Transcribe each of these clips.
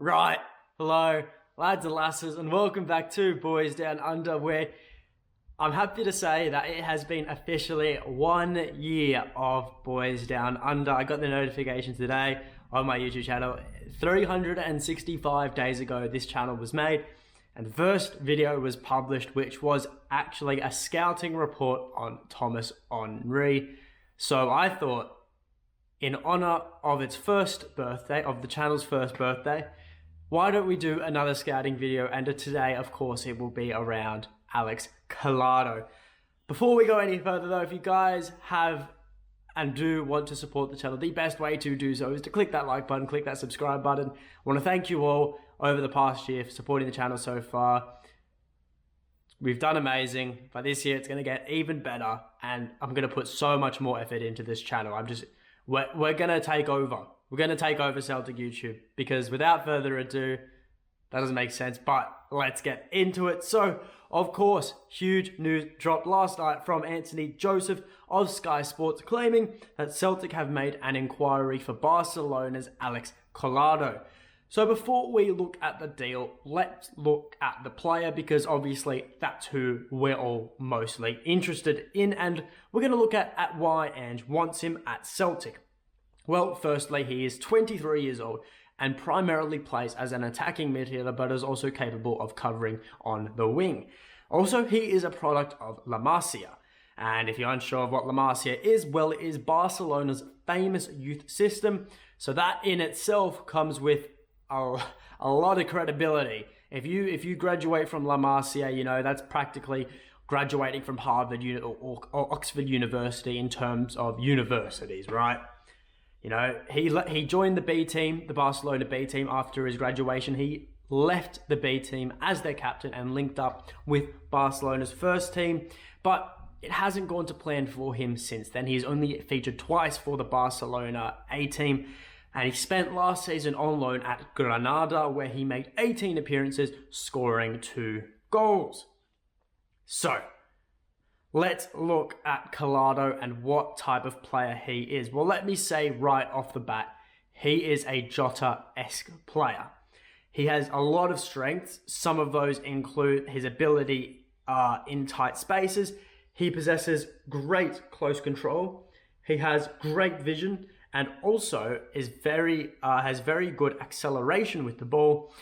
Right, hello, lads and lasses, and welcome back to Boys Down Under, where I'm happy to say that it has been officially 1 year of Boys Down Under. I got the notification today on my YouTube channel. 365 days ago, this channel was made, and the first video was published, which was actually a scouting report on Thomas Henry. So I thought, in honor of its first birthday, of the channel's first birthday, why don't we do another scouting video? And today, of course, it will be around Alex Collado. Before we go any further though, if you guys have and do want to support the channel, the best way to do so is to click that like button, click that subscribe button. I want to thank you all over the past year for supporting the channel so far. We've done amazing, but this year it's going to get even better, and I'm going to put so much more effort into this channel. We're going to take over. We're going to take over Celtic YouTube, because without further ado, that doesn't make sense, but let's get into it. So, of course, huge news dropped last night from Anthony Joseph of Sky Sports, claiming that Celtic have made an inquiry for Barcelona's Alex Collado. So before we look at the deal, let's look at the player, because obviously that's who we're all mostly interested in, and we're going to look at why Ange wants him at Celtic. Well, firstly, he is 23 years old and primarily plays as an attacking midfielder, but is also capable of covering on the wing. Also, he is a product of La Masia. And if you're unsure of what La Masia is, well, it is Barcelona's famous youth system. So that in itself comes with a lot of credibility. If you graduate from La Masia, you know, that's practically graduating from Harvard or Oxford University in terms of universities, right? You know, he joined the B team, the Barcelona B team, after his graduation. He left the B team as their captain and linked up with Barcelona's first team, but it hasn't gone to plan for him since then. He's only featured twice for the Barcelona A team, and he spent last season on loan at Granada, where he made 18 appearances, scoring 2 goals. So, let's look at Collado and what type of player he is. Well, let me say right off the bat, he is a Jota-esque player. He has a lot of strengths. Some of those include his ability in tight spaces. He possesses great close control. He has great vision, and also has very good acceleration with the ball.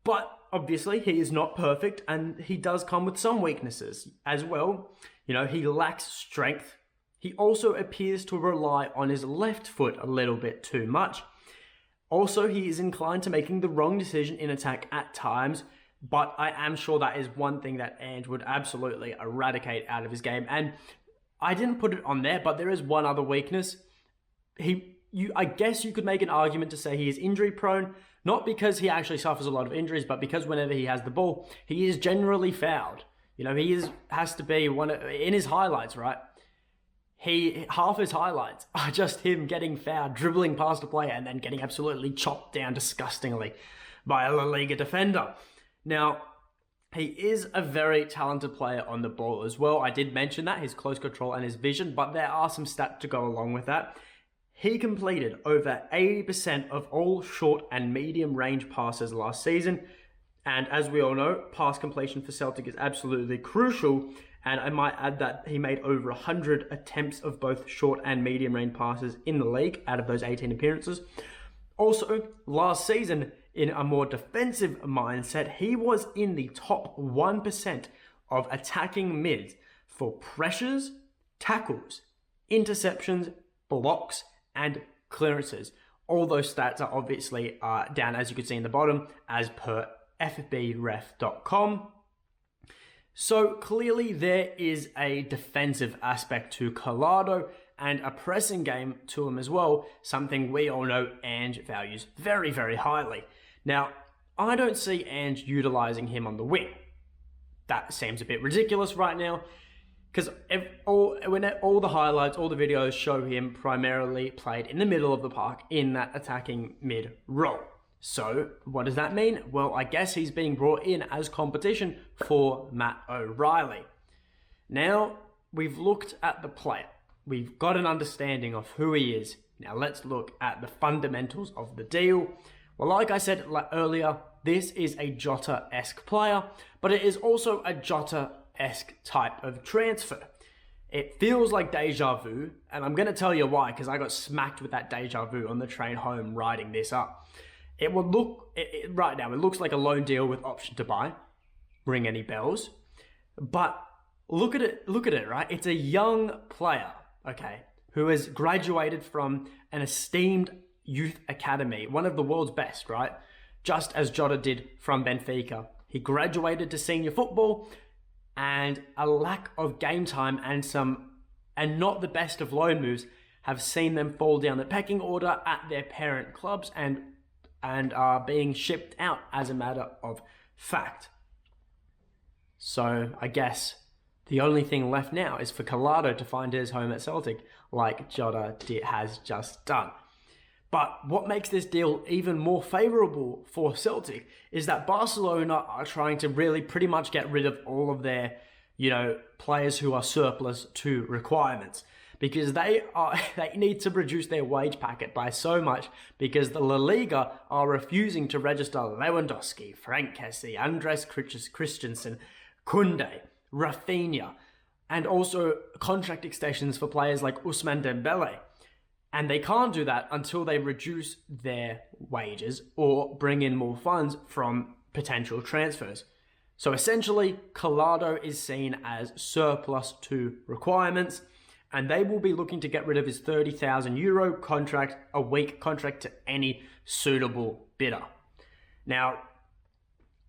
But obviously, he is not perfect, and he does come with some weaknesses as well. You know, he lacks strength. He also appears to rely on his left foot a little bit too much. Also, he is inclined to making the wrong decision in attack at times, but I am sure that is one thing that Ange would absolutely eradicate out of his game. And I didn't put it on there, but there is one other weakness. I guess you could make an argument to say he is injury prone, not because he actually suffers a lot of injuries, but because whenever he has the ball, he is generally fouled. You know, has to be in his highlights, right? Half his highlights are just him getting fouled, dribbling past a player, and then getting absolutely chopped down disgustingly by a La Liga defender. Now, he is a very talented player on the ball as well. I did mention that, his close control and his vision, but there are some stats to go along with that. He completed over 80% of all short and medium range passes last season. And as we all know, pass completion for Celtic is absolutely crucial. And I might add that he made over 100 attempts of both short and medium range passes in the league out of those 18 appearances. Also, last season, in a more defensive mindset, he was in the top 1% of attacking mids for pressures, tackles, interceptions, blocks, and clearances. All those stats are obviously down, as you can see in the bottom, as per fbref.com. So clearly there is a defensive aspect to Collado and a pressing game to him as well, something we all know Ange values very, very highly. Now, I don't see Ange utilizing him on the wing. That seems a bit ridiculous right now, because all the highlights, all the videos show him primarily played in the middle of the park in that attacking mid role. So, what does that mean? Well, I guess he's being brought in as competition for Matt O'Riley. Now, we've looked at the player. We've got an understanding of who he is. Now, let's look at the fundamentals of the deal. Well, like I said earlier, this is a Jota-esque player, but it is also a Jota-esque type of transfer. It feels like deja vu, and I'm going to tell you why, because I got smacked with that deja vu on the train home writing this up. It would look, right now, it looks like a loan deal with option to buy. Ring any bells? But look at it, right? It's a young player, okay, who has graduated from an esteemed youth academy, one of the world's best, right? Just as Jota did from Benfica. He graduated to senior football, and a lack of game time and not the best of loan moves have seen them fall down the pecking order at their parent clubs and are being shipped out as a matter of fact. So I guess the only thing left now is for Collado to find his home at Celtic, like Jota has just done. But what makes this deal even more favourable for Celtic is that Barcelona are trying to really pretty much get rid of all of their, players who are surplus to requirements. Because they need to reduce their wage packet by so much, because the La Liga are refusing to register Lewandowski, Frank Kessie, Andres Christensen, Koundé, Rafinha, and also contract extensions for players like Ousmane Dembele. And they can't do that until they reduce their wages or bring in more funds from potential transfers. So essentially, Collado is seen as surplus to requirements, and they will be looking to get rid of his €30,000 contract, a week contract, to any suitable bidder. Now,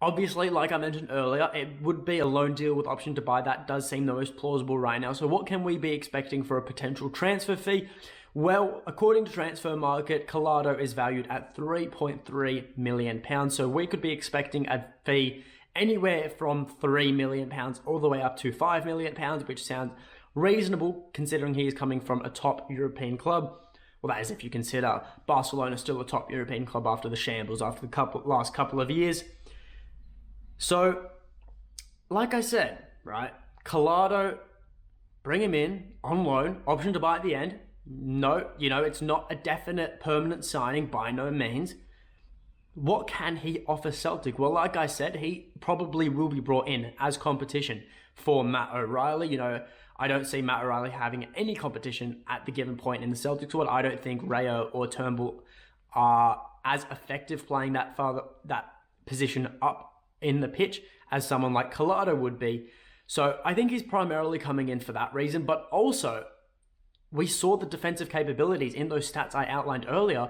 obviously, like I mentioned earlier, it would be a loan deal with option to buy. That does seem the most plausible right now. So what can we be expecting for a potential transfer fee? Well, according to Transfer Market, Collado is valued at £3.3 million. So we could be expecting a fee anywhere from £3 million all the way up to £5 million, which sounds reasonable considering he is coming from a top European club. Well, that is if you consider Barcelona still a top European club after the shambles after the last couple of years. So, like I said, right, Collado, bring him in on loan, option to buy at the end. No, it's not a definite permanent signing by no means. What can he offer Celtic? Well, like I said, he probably will be brought in as competition for Matt O'Reilly. I don't see Matt O'Reilly having any competition at the given point in the Celtic squad. I don't think Rayo or Turnbull are as effective playing that position up in the pitch as someone like Collado would be. So I think he's primarily coming in for that reason, but also we saw the defensive capabilities in those stats I outlined earlier.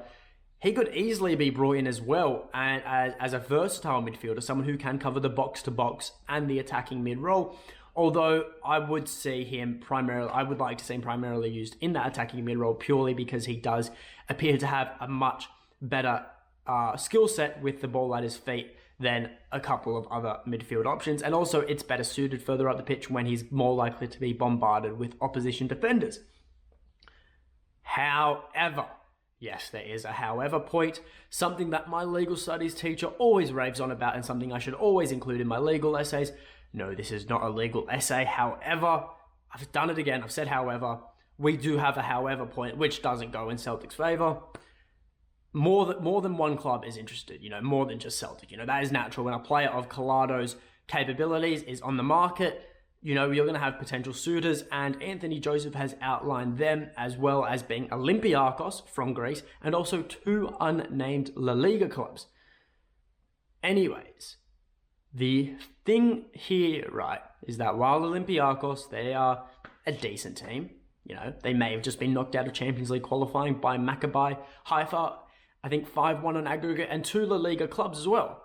He could easily be brought in as well, and as a versatile midfielder, someone who can cover the box-to-box and the attacking mid-role. Although I would like to see him primarily used in that attacking mid-role purely because he does appear to have a much better skill set with the ball at his feet than a couple of other midfield options. And also it's better suited further up the pitch when he's more likely to be bombarded with opposition defenders. However, yes, there is a however point, something that my legal studies teacher always raves on about and something I should always include in my legal essays. No, this is not a legal essay. However, I've done it again. I've said however. We do have a however point, which doesn't go in Celtic's favour. More than one club is interested, more than just Celtic. That is natural. When a player of Collado's capabilities is on the market, you're going to have potential suitors, and Anthony Joseph has outlined them, as well as being Olympiacos from Greece and also two unnamed La Liga clubs. Anyways, the thing here, right, is that while Olympiacos, they are a decent team, they may have just been knocked out of Champions League qualifying by Maccabi Haifa, I think 5-1 on aggregate, and two La Liga clubs as well.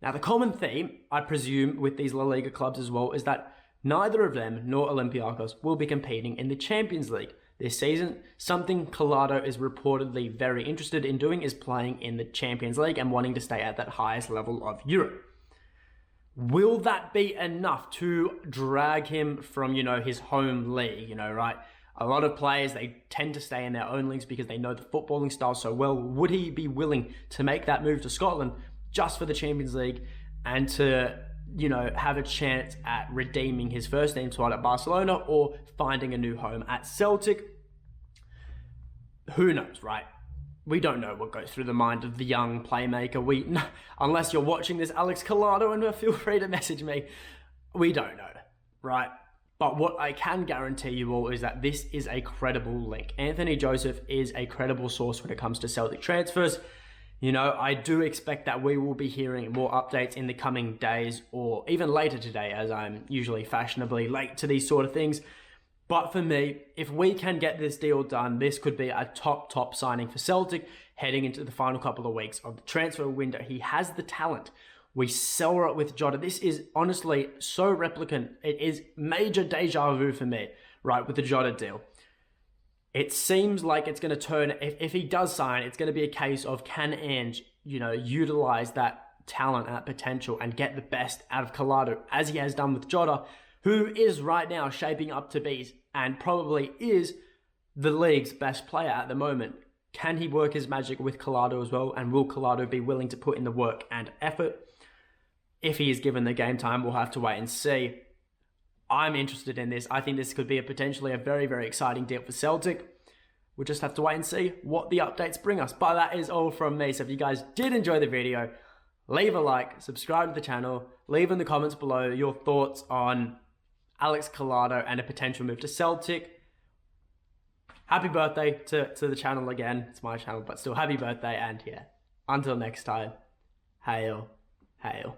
Now, the common theme, I presume, with these La Liga clubs as well, is that neither of them nor Olympiacos will be competing in the Champions League this season. Something Collado is reportedly very interested in doing is playing in the Champions League and wanting to stay at that highest level of Europe. Will that be enough to drag him from, his home league, right? A lot of players, they tend to stay in their own leagues because they know the footballing style so well. Would he be willing to make that move to Scotland just for the Champions League and to, have a chance at redeeming his first team spot at Barcelona or finding a new home at Celtic? Who knows, right? we don't know what goes through the mind of the young playmaker. Unless you're watching this, Alex Collado, and feel free to message me, we don't know, right? But what I can guarantee you all is that this is a credible link. Anthony Joseph is a credible source when it comes to Celtic transfers. You know, I do expect that we will be hearing more updates in the coming days, or even later today, as I'm usually fashionably late to these sort of things. But for me, if we can get this deal done, this could be a top signing for Celtic heading into the final couple of weeks of the transfer window. He has the talent. We sell it with Jota. This is honestly so replicant. It is major deja vu for me, right, with the Jota deal. It seems like it's going to turn, if he does sign, it's going to be a case of can Ange, utilize that talent and that potential and get the best out of Collado, as he has done with Jota, who is right now shaping up to be and probably is the league's best player at the moment. Can he work his magic with Collado as well? And will Collado be willing to put in the work and effort? If he is given the game time, we'll have to wait and see. I'm interested in this. I think this could be potentially a very, very exciting deal for Celtic. We'll just have to wait and see what the updates bring us. But that is all from me. So if you guys did enjoy the video, leave a like, subscribe to the channel, leave in the comments below your thoughts on Alex Collado and a potential move to Celtic. Happy birthday to the channel again. It's my channel, but still happy birthday. And yeah, until next time, hail, hail.